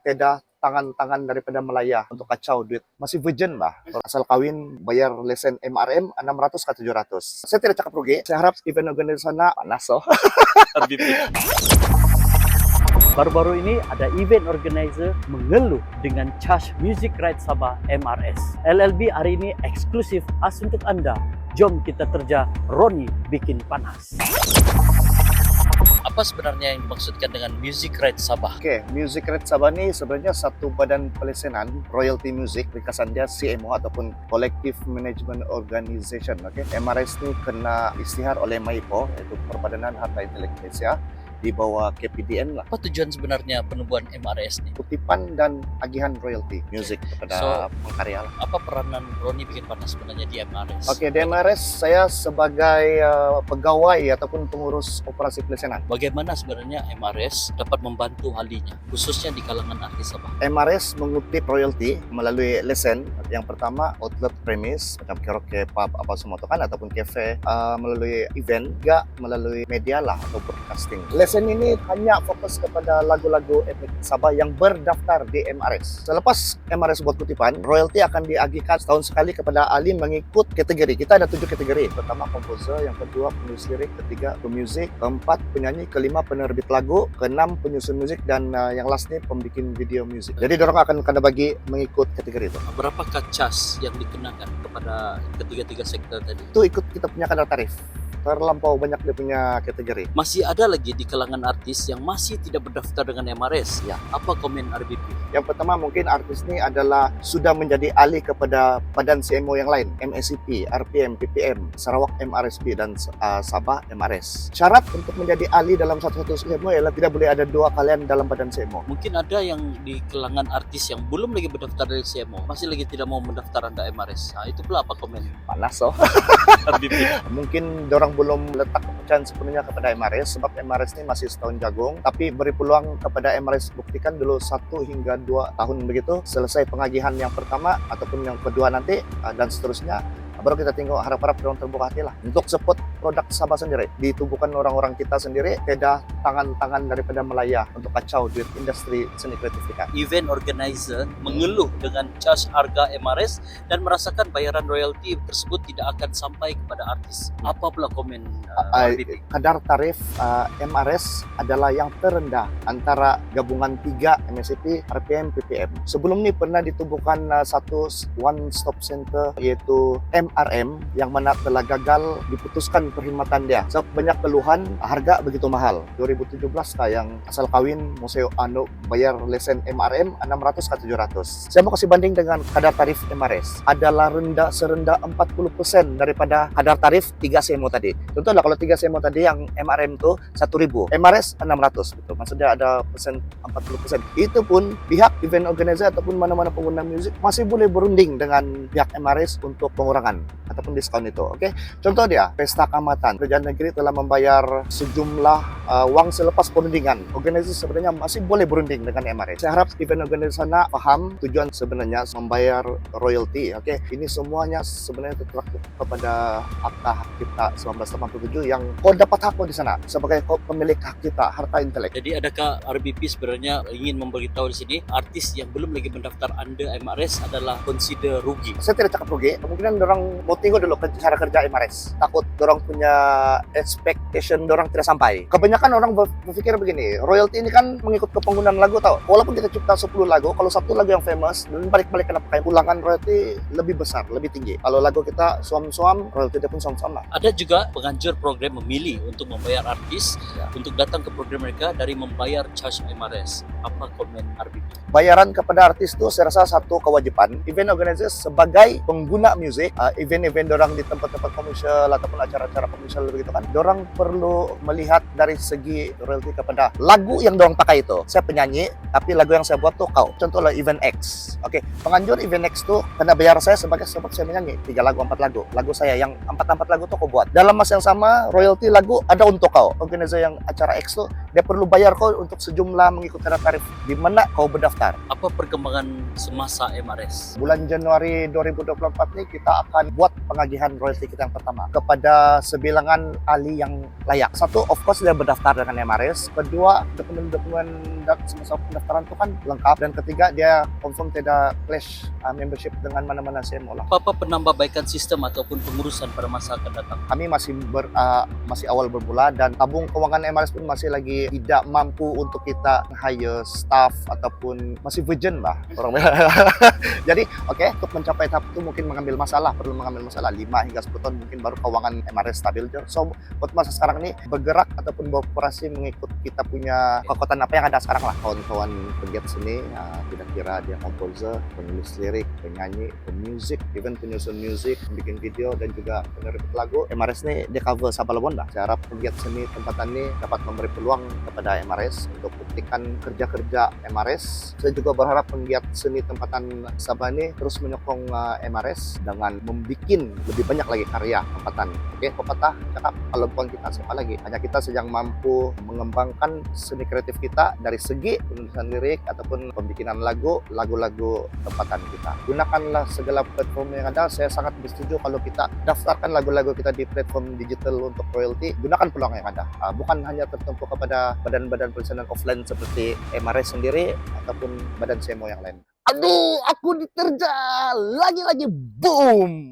Teda tangan-tangan daripada Melaya untuk kacau duit. Masih virgin bah. Asal kawin bayar lesen MRM 600 ke 700. Saya tidak cakap rugi. Saya harap event organizer sana panas oh. Baru-baru ini ada event organizer mengeluh dengan charge music rights Sabah MRS. LLB hari ini eksklusif khas untuk Anda. Jom kita terja Roni bikin panas. Apa sebenarnya yang dimaksudkan dengan music rights Sabah? Oke, Music Rights Sabah ni sebenarnya satu badan pelesenan royalty music, ringkasan dia CMO ataupun Collective Management Organization. Oke, MRS ni kena istihar oleh MAIPO, iaitu Perbadanan Harta Intelek Malaysia, di bawah KPDN lah. Apa tujuan sebenarnya penubuhan MRS ni? Kutipan dan agihan royalty music kepada pengkarya lah. Apa peranan Roni bikin panas sebenarnya di MRS? Oke, di MRS saya sebagai pegawai ataupun pengurus operasi pelesenan. Bagaimana sebenarnya MRS dapat membantu halinya, khususnya di kalangan artis Sabah? MRS mengutip royalty melalui lesen. Yang pertama, outlet premise macam karaoke, pub, apa semua tu kan, ataupun cafe, melalui event, juga melalui media lah atau broadcasting. Lesen ini hanya fokus kepada lagu-lagu etnik Sabah yang berdaftar di MRS. Selepas MRS buat kutipan, royalty akan diagihkan setahun sekali kepada ahli mengikut kategori. Kita ada 7 kategori. Pertama, komposer. Yang kedua, penulis lirik. Ketiga, pemuzik. Keempat, penyanyi. Kelima, penerbit lagu. Keenam, penyusun musik. Dan yang last ni, pembikin video musik. Jadi, dorang akan kena bagi mengikut kategori itu. Berapakah cas yang dikenakan kepada ketiga-tiga sektor tadi? Itu ikut kita punya kadar tarif. Terlampau banyak dia punya kategori. Masih ada lagi di kalangan artis yang masih tidak berdaftar dengan MRS. Ya. Apa komen RBP? Yang pertama, mungkin artis ni adalah sudah menjadi ahli kepada badan CMO yang lain, MSCP, RPM, PPM, Sarawak MRSP dan Sabah MRS. Syarat untuk menjadi ahli dalam satu-satu CMO ialah tidak boleh ada dua kalian dalam badan CMO. Mungkin ada yang di kalangan artis yang belum lagi berdaftar dari CMO, masih lagi tidak mau mendaftar Anda MRS. Nah, itu pula apa komen Panas oh. RBP? Mungkin dorang belum letak kepercayaan sepenuhnya kepada MRS sebab MRS ni masih setahun jagung, tapi beri peluang kepada MRS buktikan dulu 1 hingga 2 tahun begitu, selesai pengagihan yang pertama ataupun yang kedua nanti dan seterusnya, baru kita tengok, harap-harap dorang terbuka hati lah untuk support produk Sabah sendiri, ditubuhkan orang-orang kita sendiri, tidak tangan-tangan daripada Melaya untuk kacau duit industri seni kreatif kita. Event organizer mengeluh dengan charge harga MRS dan merasakan bayaran royalti tersebut tidak akan sampai kepada artis. Apa pula komen RBP? Kadar tarif MRS adalah yang terendah antara gabungan 3 MSCP, RPM, PPM. Sebelum ni pernah ditubuhkan satu one stop center iaitu MRM yang mana telah gagal diputuskan perkhidmatan dia. Sebab banyak keluhan harga begitu mahal. 2017 yang asal kawin Museo Anu bayar lesen MRM 600 ke 700. Saya mau kasih banding dengan kadar tarif MRS. Adalah serendah 40% daripada kadar tarif 3 CMO tadi. Contohnya kalau 3 CMO tadi yang MRM tu 1.000, MRS 600 gitu. Maksudnya ada persen 40%. Itu pun pihak event organizer ataupun mana-mana pengguna musik masih boleh berunding dengan pihak MRS untuk pengurangan ataupun diskon itu. Oke. Contoh dia, Pesta Kamatan. Kerajaan negeri telah membayar sejumlah wang selepas perundingan. Organizer sebenarnya masih boleh berunding dengan MRS. Saya harap event organizer sana faham tujuan sebenarnya membayar royalty. Oke. Ini semuanya sebenarnya tertuang kepada Akta Hak Cipta 1987 yang kau dapat hak kau di sana sebagai kau pemilik hak cipta harta intelek. Jadi adakah RBP sebenarnya ingin memberitahu di sini artis yang belum lagi mendaftar under MRS adalah consider rugi? Saya tidak cakap rugi. Kemungkinan dorang mau tengok dulu cara kerja MRS. Takut dorang punya expectation dorang tidak sampai. Kebanyakan orang berpikir begini, royalty ini kan mengikut ke penggunaan lagu tau. Walaupun kita cipta 10 lagu, kalau satu lagu yang famous dan balik-balik kena pakai ulangan, royalty lebih besar, lebih tinggi. Kalau lagu kita suam-suam, royalty dia pun suam-suam lah. Ada juga penganjur program memilih untuk membayar artis untuk datang ke program mereka dari membayar charge MRS. Apa komen RBP? Bayaran kepada artis itu saya rasa satu kewajiban. Event organizer sebagai pengguna musik, event-event dorang di tempat-tempat komersial ataupun acara-acara komersial begitu kan, dorang perlu melihat dari segi royalty kepada lagu yang dorang pakai itu. Saya penyanyi, tapi lagu yang saya buat tuh kau. Contohnya event X. Oke, penganjur event X tuh kena bayar saya sebagai sebab saya menyanyi 3 lagu, 4 lagu. Lagu saya yang 4 lagu tuh kau buat. Dalam masa yang sama, royalty lagu ada untuk kau. Organizer yang acara X tuh dia perlu bayar kau untuk sejumlah mengikut tarif di mana kau berdaftar. Apa perkembangan semasa MRS? Bulan Januari 2024 ini kita akan buat pengagihan royalti kita yang pertama kepada sebilangan ahli yang layak. Satu, of course dia berdaftar dengan MRS. Kedua, dokumen-dokumen semasa pendaftaran itu kan lengkap. Dan ketiga, dia confirm tidak clash membership dengan mana-mana CMO lah. Apa penambahbaikan sistem ataupun pengurusan pada masa akan datang? Kami masih awal bermula dan tabung keuangan MRS pun masih lagi tidak mampu untuk kita hire staff ataupun masih virgin lah orang. Jadi untuk mencapai tahap itu mungkin perlu mengambil masalah 5 hingga 10 tahun mungkin baru keuangan MRS stabil. So buat masa sekarang ini bergerak ataupun beroperasi mengikut kita punya kekuatan apa yang ada sekarang lah. Kawan-kawan pegiat seni, tidak kira dia komposer, penulis lirik, penyanyi, pemusik, even penyusun musik, bikin video dan juga penerbit lagu. MRS ini dia cover Sabah Lebonda. Saya harap pegiat seni tempatan ini dapat memberi peluang kepada MRS untuk buktikan kerja-kerja MRS. Saya juga berharap pegiat seni tempatan Sabah ini terus menyokong MRS dengan membuat lebih banyak lagi karya tempatan. Pepatah cakap kalau bukan kita siapa lagi. Hanya kita sedang mampu mengembangkan seni kreatif kita dari segi penulisan lirik ataupun pembikinan lagu-lagu tempatan kita. Gunakanlah segala platform yang ada. Saya sangat bersetuju kalau kita daftarkan lagu-lagu kita di platform digital untuk royalty. Gunakan peluang yang ada. Bukan hanya tertumpu kepada badan-badan perusahaan offline seperti MRS sendiri ataupun badan CMO yang lain. Aduh, aku diterjal lagi-lagi, boom!